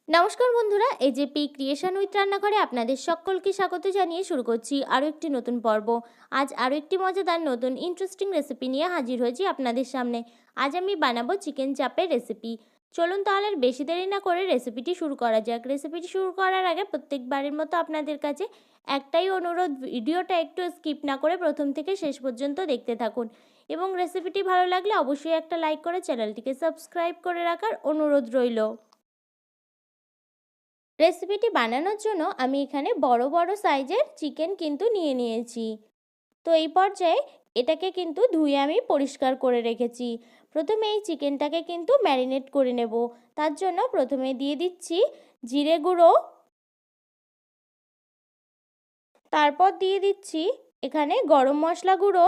নমস্কার বন্ধুরা, AJP creation with রান্নাঘরে আপনাদের সকলকে স্বাগত জানিয়ে শুরু করছি আরও একটি নতুন পর্ব। আজ আরও একটি মজাদার নতুন ইন্টারেস্টিং রেসিপি নিয়ে হাজির হয়েছি আপনাদের সামনে। আজ আমি বানাবো চিকেন চাপের রেসিপি। চলুন তাহলে আর বেশি দেরি না করে রেসিপিটি শুরু করা যাক। রেসিপিটি শুরু করার আগে প্রত্যেকবারের মতো আপনাদের কাছে একটাই অনুরোধ, ভিডিওটা একটু স্কিপ না করে প্রথম থেকে শেষ পর্যন্ত দেখতে থাকুন এবং রেসিপিটি ভালো লাগলে অবশ্যই একটা লাইক করে চ্যানেলটিকে সাবস্ক্রাইব করে রাখার অনুরোধ রইল। রেসিপিটি বানানোর জন্য আমি এখানে বড় বড় সাইজের চিকেন কিন্তু নিয়ে নিয়েছি। তো এই পর্যায়ে এটাকে কিন্তু ধুয়ে আমি পরিষ্কার করে রেখেছি। প্রথমে এই চিকেনটাকে কিন্তু ম্যারিনেট করে নেব। তার জন্য প্রথমে দিয়ে দিচ্ছি জিরে গুঁড়ো, তারপর দিয়ে দিচ্ছি এখানে গরম মশলা গুঁড়ো,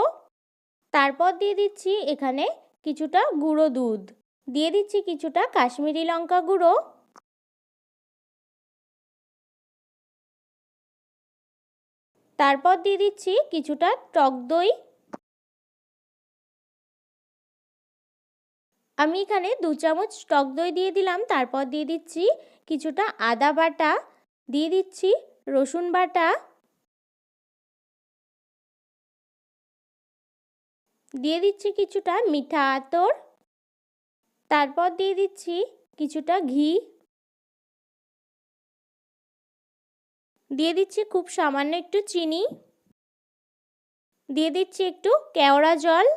তারপর দিয়ে দিচ্ছি এখানে কিছুটা গুঁড়ো দুধ, দিয়ে দিচ্ছি কিছুটা কাশ্মীরি লঙ্কা গুঁড়ো, তারপর দিয়ে দিচ্ছি কিছুটা টক দই। আমি এখানে 2 চামচ টক দই দিয়ে দিলাম। তারপর দিয়ে দিচ্ছি কিছুটা আদা বাটা, দিয়ে দিচ্ছি রসুন বাটা, দিয়ে দিচ্ছি কিছুটা মিঠা আতর, তারপর দিয়ে দিচ্ছি কিছুটা ঘি, দিয়ে দিচ্ছি খুব সামান্য একটু চিনি, দিয়ে দিচ্ছি একটু কেওড়া জল,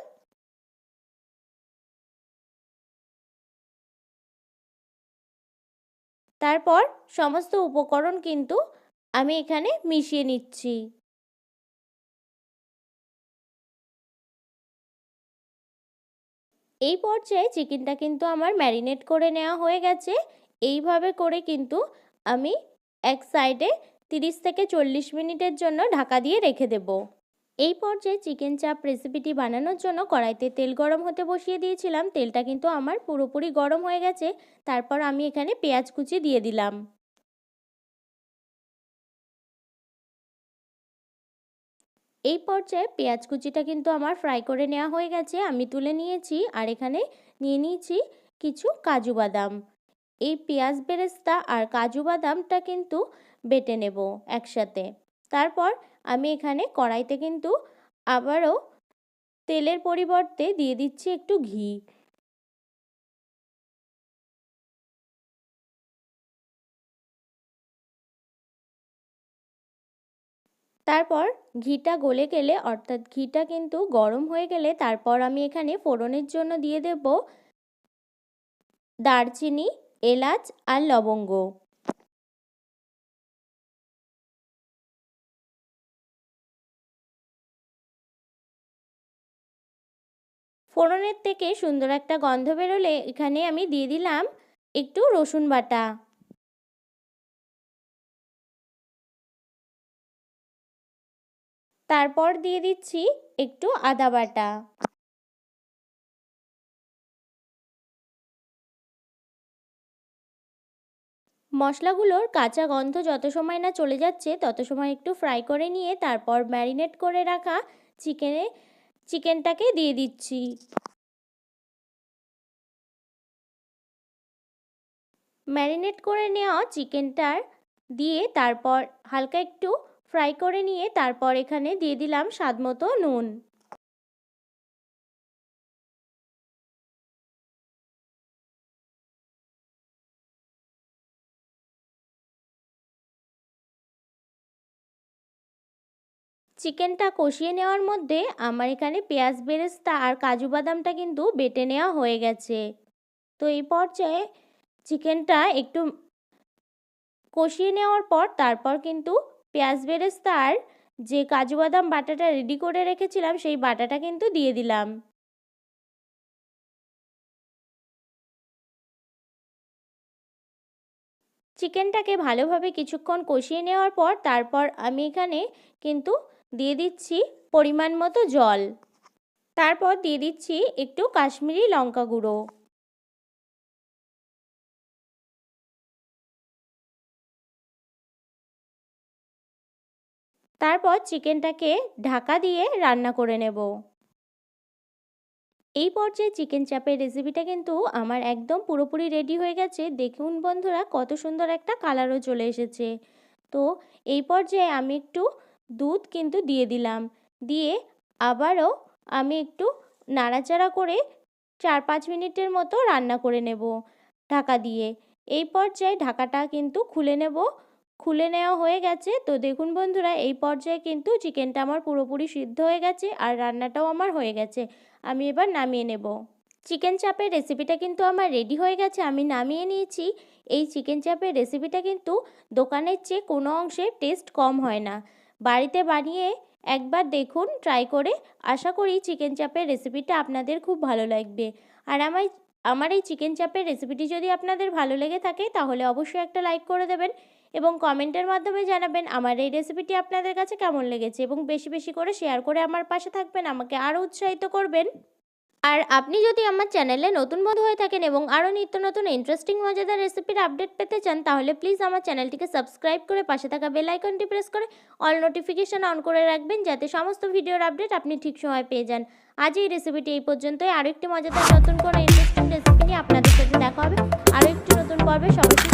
তারপর সমস্ত উপকরণ কিন্তু আমি এখানে মিশিয়ে নিচ্ছি। এই পর্যায়ে চিকেনটা কিন্তু আমার ম্যারিনেট করে নেওয়া হয়ে গেছে। এইভাবে করে কিন্তু আমি এক সাইডে 30 থেকে 40 মিনিটের জন্য ঢাকা দিয়ে রেখে দেব। এই পর্যায়ে চিকেন চাপ রেসিপিটি বানানোর জন্য কড়াইতে তেল গরম হতে বসিয়ে দিয়েছিলাম। তেলটা কিন্তু আমার পুরোপুরি গরম হয়ে গেছে। তারপর আমি এখানে পেঁয়াজ কুচি দিয়ে দিলাম। এই পর্যায়ে পেঁয়াজ কুচিটা কিন্তু আমার ফ্রাই করে নেওয়া হয়ে গেছে, আমি তুলে নিয়েছি। আর এখানে নিয়ে নিয়েছি কিছু কাজু বাদাম। এই পেঁয়াজ বেরেস্তা আর কাজু বাদামটা কিন্তু বেটে নেব একসাথে। তারপর আমি এখানে কড়াইতে কিন্তু আবারও তেলের পরিবর্তে দিয়ে দিচ্ছি একটু ঘি। তারপর ঘিটা গলে গেলে, অর্থাৎ ঘিটা কিন্তু গরম হয়ে গেলে, তারপর আমি এখানে ফোড়নের জন্য দিয়ে দেব দারচিনি, এলাচ আর লবঙ্গ। ফোড়নের থেকে সুন্দর একটা গন্ধ বেরোলে এখানে আমি দিয়ে দিলাম একটু রসুন বাটা, তারপর দিয়ে দিচ্ছি একটু আদা বাটা। মশলাগুলোর কাঁচা গন্ধ যত সময় না চলে যাচ্ছে তত সময় একটু ফ্রাই করে নিয়ে তারপর ম্যারিনেট করে রাখা চিকেনটাকে দিয়ে দিচ্ছি। ম্যারিনেট করে নেওয়া চিকেনটার দিয়ে তারপর হালকা একটু ফ্রাই করে নিয়ে তারপর এখানে দিয়ে দিলাম স্বাদমতো নুন। চিকেনটা কষিয়ে নেওয়ার মধ্যে আমার এখানে পেঁয়াজ বেরেস্তা আর কাজু বাদামটা কিন্তু বেটে নেওয়া হয়ে গেছে। তো এই পর্যায়ে চিকেনটা একটু কষিয়ে নেওয়ার পর তারপর কিন্তু পেঁয়াজ বেরেস্তা আর যে কাজু বাদাম বাটাটা রেডি করে রেখেছিলাম সেই বাটাটা কিন্তু দিয়ে দিলাম। চিকেনটাকে ভালোভাবে কিছুক্ষণ কষিয়ে নেওয়ার পর তারপর আমি এখানে কিন্তু দিয়ে দিচ্ছি পরিমাণ মতো জল, তারপর দিয়ে দিচ্ছি একটু কাশ্মীরি লঙ্কা গুঁড়ো, তারপর চিকেনটাকে ঢাকা দিয়ে রান্না করে নেব। এই পর্যায়ে চিকেন চাপের রেসিপিটা কিন্তু আমার একদম পুরোপুরি রেডি হয়ে গেছে। দেখুন বন্ধুরা, কত সুন্দর একটা কালারও চলে এসেছে। তো এই পর্যায়ে আমি একটু দুধ কিন্তু দিয়ে দিলাম। দিয়ে আবারও আমি একটু নাড়াচাড়া করে 4-5 মিনিটের মতো রান্না করে নেব ঢাকা দিয়ে। এই পর্যায়ে ঢাকাটা কিন্তু খুলে নেব। খুলে নেওয়া হয়ে গেছে। তো দেখুন বন্ধুরা, এই পর্যায়ে কিন্তু চিকেনটা আমার পুরোপুরি সিদ্ধ হয়ে গেছে আর রান্নাটাও আমার হয়ে গেছে। আমি এবার নামিয়ে নেব। চিকেন চাপের রেসিপিটা কিন্তু আমার রেডি হয়ে গেছে, আমি নামিয়ে নিয়েছি। এই চিকেন চাপের রেসিপিটা কিন্তু দোকানের চেয়ে কোনো অংশে টেস্ট কম হয় না। বাড়িতে বানিয়ে একবার দেখুন ট্রাই করে। আশা করি চিকেন চাপের রেসিপিটা আপনাদের খুব ভালো লাগবে। আর আমার এই চিকেন চাপের রেসিপিটি যদি আপনাদের ভালো লেগে থাকে তাহলে অবশ্যই একটা লাইক করে দেবেন এবং কমেন্টের মাধ্যমে জানাবেন আমার এই রেসিপিটি আপনাদের কাছে কেমন লেগেছে, এবং বেশি বেশি করে শেয়ার করে আমার পাশে থাকবেন, আমাকে আরও উৎসাহিত করবেন। আর আপনি যদি আমার চ্যানেলে নতুন বন্ধু হয়ে থাকেন এবং আরও নিত্য নতুন ইন্টারেস্টিং মজাদার রেসিপির আপডেট পেতে চান, তাহলে প্লিজ আমার চ্যানেলটিকে সাবস্ক্রাইব করে পাশে থাকা বেল আইকনটি প্রেস করে অল নোটিফিকেশন অন করে রাখবেন, যাতে সমস্ত ভিডিওর আপডেট আপনি ঠিক সময় পেয়ে যান। আজ এই রেসিপিটি এই পর্যন্তই। আরও একটি মজাদার নতুন কোনো ইন্টারেস্টিং রেসিপি নিয়ে আপনাদের সাথে দেখা হবে আরও একটি নতুন পর্বে। সবাইকে